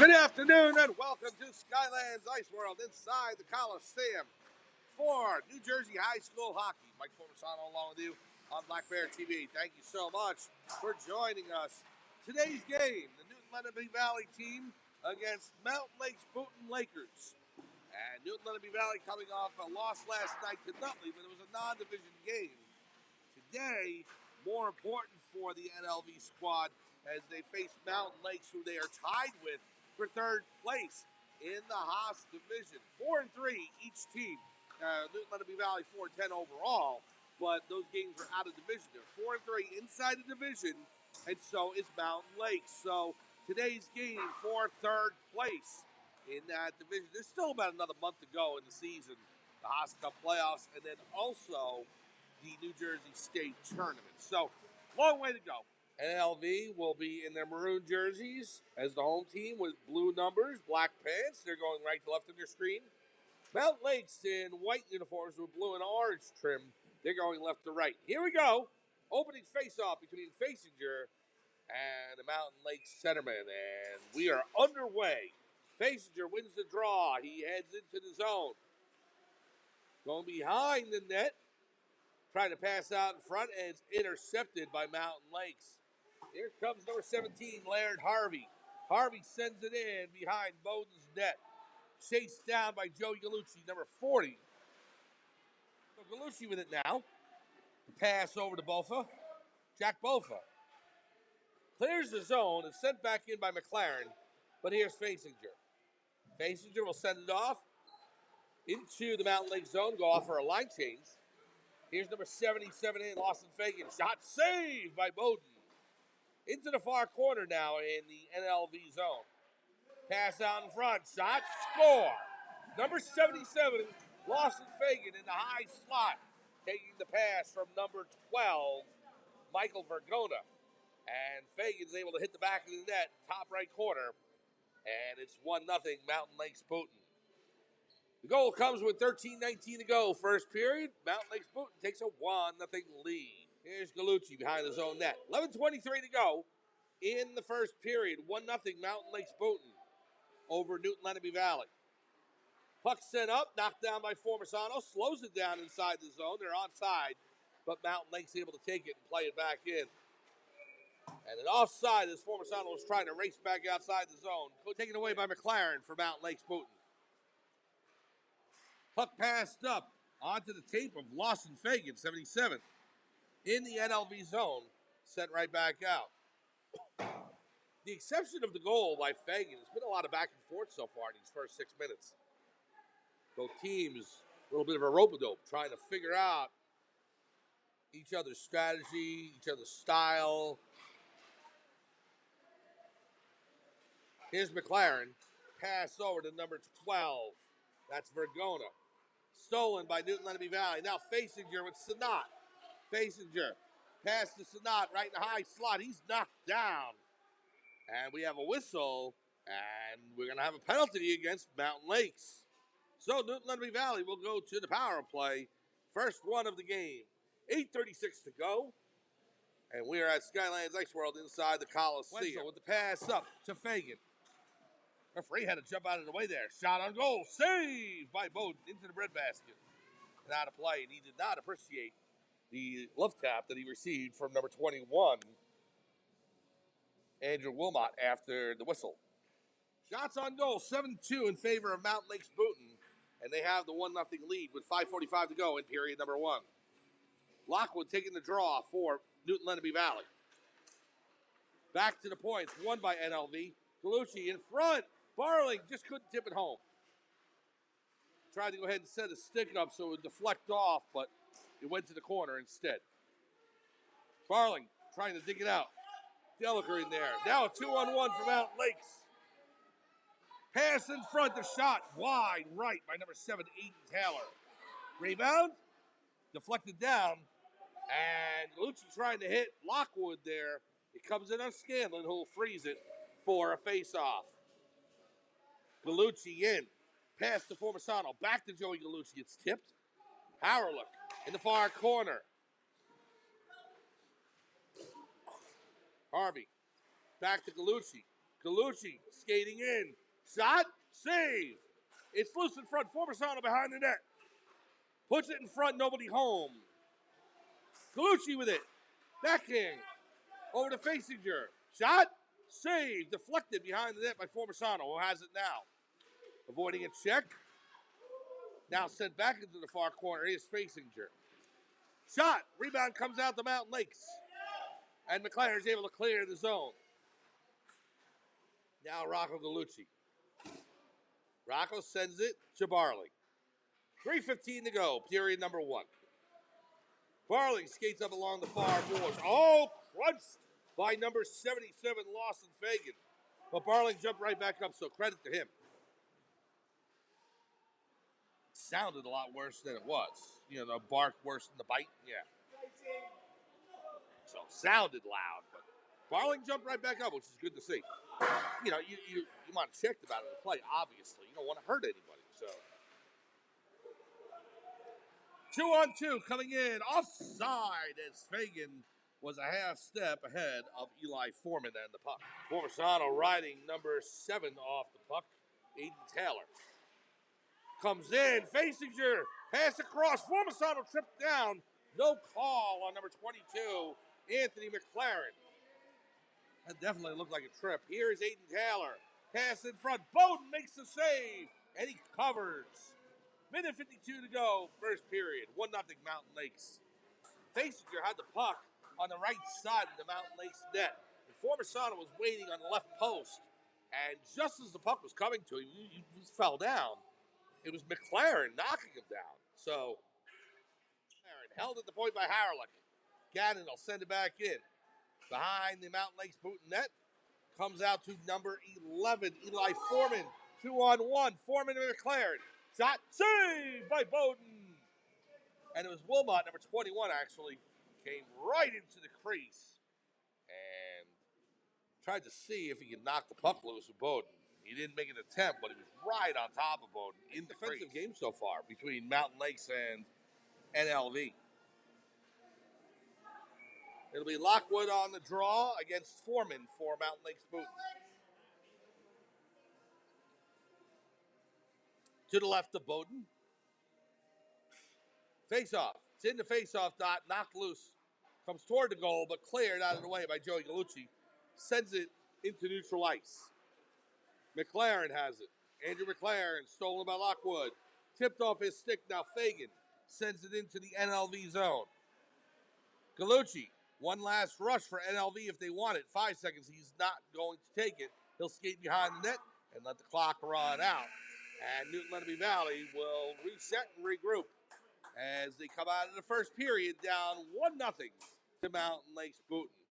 Good afternoon and welcome to Skylands Ice World inside the Coliseum for New Jersey High School Hockey. Mike Formisano along with you on Black Bear TV. Thank you so much for joining us. Today's game, the Newton Lenape Valley team against Mountain Lakes Boonton Lakers. And Newton Lenape Valley coming off a loss last night to Nutley, but it was a non-division game. Today, more important for the NLV squad as they face Mountain Lakes, who they are tied with for third place in the Haas division. 4-3 each team. Newton Lenape Valley 4-10 overall, but those games are out of division. They're 4-3 inside the division, and so is Mountain Lakes. So today's game for third place in that division. There's still about another month to go in the season, the Haas Cup playoffs, and then also the New Jersey State Tournament. So, long way to go. NLV will be in their maroon jerseys as the home team with blue numbers, black pants. They're going right to left on your screen. Mountain Lakes in white uniforms with blue and orange trim. They're going left to right. Here we go. Opening face-off between Fasinger and the Mountain Lakes centerman. And we are underway. Fasinger wins the draw. He heads into the zone. Going behind the net. Trying to pass out in front, and it's intercepted by Mountain Lakes. Here comes number 17, Laird Harvey. Harvey sends it in behind Bowden's net. Chased down by Joey Gallucci, number 40. So Gallucci with it now. The pass over to Bofa. Jack Bofa clears the zone and sent back in by McLaren, but here's Fasinger. Fasinger will send it off into the Mountain Lakes zone, go off for a line change. Here's number 77 in, Lawson Fagan. Shot saved by Bowden. Into the far corner now in the NLV zone. Pass out in front. Shot, score. Number 77, Lawson Fagan in the high slot. Taking the pass from number 12, Michael Vergona. And Fagan's able to hit the back of the net, top right corner. And it's 1-0 Mountain Lakes Boonton. The goal comes with 13:19 to go. First period, Mountain Lakes Boonton takes a 1-0 lead. Here's Gallucci behind his own net. 11:23 to go in the first period. 1-0 Mountain Lakes Boonton over Newton Lenape Valley. Puck sent up, knocked down by Formisano. Slows it down inside the zone. They're onside, but Mountain Lakes able to take it and play it back in. And an offside as Formisano was trying to race back outside the zone. Taken away by McLaren for Mountain Lakes Boonton. Puck passed up onto the tape of Lawson Fagan, 77. In the NLV zone, sent right back out. The exception of the goal by Fagan, there's been a lot of back and forth so far in these first 6 minutes. Both teams, a little bit of a rope-a-dope, trying to figure out each other's strategy, each other's style. Here's McLaren. Pass over to number 12. That's Vergona. Stolen by Newton Lenape Valley. Now Fasinger with Sanat. Fasinger. Pass to Sanat right in the high slot. He's knocked down. And we have a whistle. And we're going to have a penalty against Mountain Lakes. So Newton Lenape Valley will go to the power play. First one of the game. 8:36 to go. And we are at Skylands Ice World inside the Coliseum. Wenzel with the pass up to Fagan. Referee had to jump out of the way there. Shot on goal. Saved by Bowden into the breadbasket. And out of play. And he did not appreciate the love tap that he received from number 21, Andrew Wilmot, after the whistle. Shots on goal. 7-2 in favor of Mountain Lakes Boonton. And they have the 1-0 lead with 5:45 to go in period number 1. Lockwood taking the draw for Newton Lenape Valley. Back to the points. Won by NLV. Gallucci in front. Barling just couldn't tip it home. Tried to go ahead and set a stick up so it would deflect off, but it went to the corner instead. Barling trying to dig it out. Deliker in there. Now a 2-on-1 for Mountain Lakes. Pass in front, the shot wide right by number 7, Aiden Taylor. Rebound, deflected down, and Gallucci trying to hit Lockwood there. It comes in on Scanlon, who'll freeze it for a face-off. Gallucci in. Pass to Formisano. Back to Joey Gallucci. It's tipped. Howerlook in the far corner. Harvey. Back to Gallucci. Galucci skating in. Shot. Save. It's loose in front. Formisano behind the net. Puts it in front. Nobody home. Galucci with it. Backhand. Over to Faisinger. Shot. Save. Deflected behind the net by Formisano, who has it now. Avoiding a check. Now sent back into the far corner. Here's Faisinger. Shot. Rebound comes out to Mountain Lakes. And McLaren is able to clear the zone. Now Rocco Galucci. Rocco sends it to Barley. 3:15 to go, period number 1. Barley skates up along the far boards. Oh, crunched by number 77, Lawson Fagan. But Barling jumped right back up, so credit to him. Sounded a lot worse than it was. You know, the bark worse than the bite. Yeah. So sounded loud, but Barling jumped right back up, which is good to see. You know, you might have checked about it in the play, obviously. You don't want to hurt anybody, so. 2-on-2 coming in, offside as Fagan was a half step ahead of Eli Foreman and the puck. Formisano riding number 7 off the puck, Aiden Taylor. Comes in, Faisinger, pass across, Formisano tripped down. No call on number 22, Anthony McLaren. That definitely looked like a trip. Here's Aiden Taylor, pass in front, Boonton makes the save, and he covers. Minute 52 to go, first period, 1-0 Mountain Lakes. Faisinger had the puck on the right side of the Mountain Lakes net. And Formisano was waiting on the left post. And just as the puck was coming to him, he just fell down. It was McLaren knocking him down. So, McLaren held at the point by Harlick. Gannon will send it back in. Behind the Mountain Lakes Boonton net, comes out to number 11, Eli Foreman. 2-on-1, Foreman and McLaren. Shot, saved by Boonton. And it was Wilmot, number 21, actually, came right into the crease and tried to see if he could knock the puck loose with Boonton. He didn't make an attempt, but he was right on top of Boonton in the defensive game so far between Mountain Lakes and NLV. It'll be Lockwood on the draw against Foreman for Mountain Lakes Boonton. To the left of Boonton. Face-off. It's in the face-off dot, knocked loose. Comes toward the goal, but cleared out of the way by Joey Galucci. Sends it into neutral ice. McLaren has it. Andrew McLaren, stolen by Lockwood. Tipped off his stick, now Fagan sends it into the NLV zone. Galucci, one last rush for NLV if they want it. 5 seconds, he's not going to take it. He'll skate behind the net and let the clock run out. And Newton Lenape Valley will reset and regroup as they come out of the first period down 1-0 to Mountain Lakes Boonton.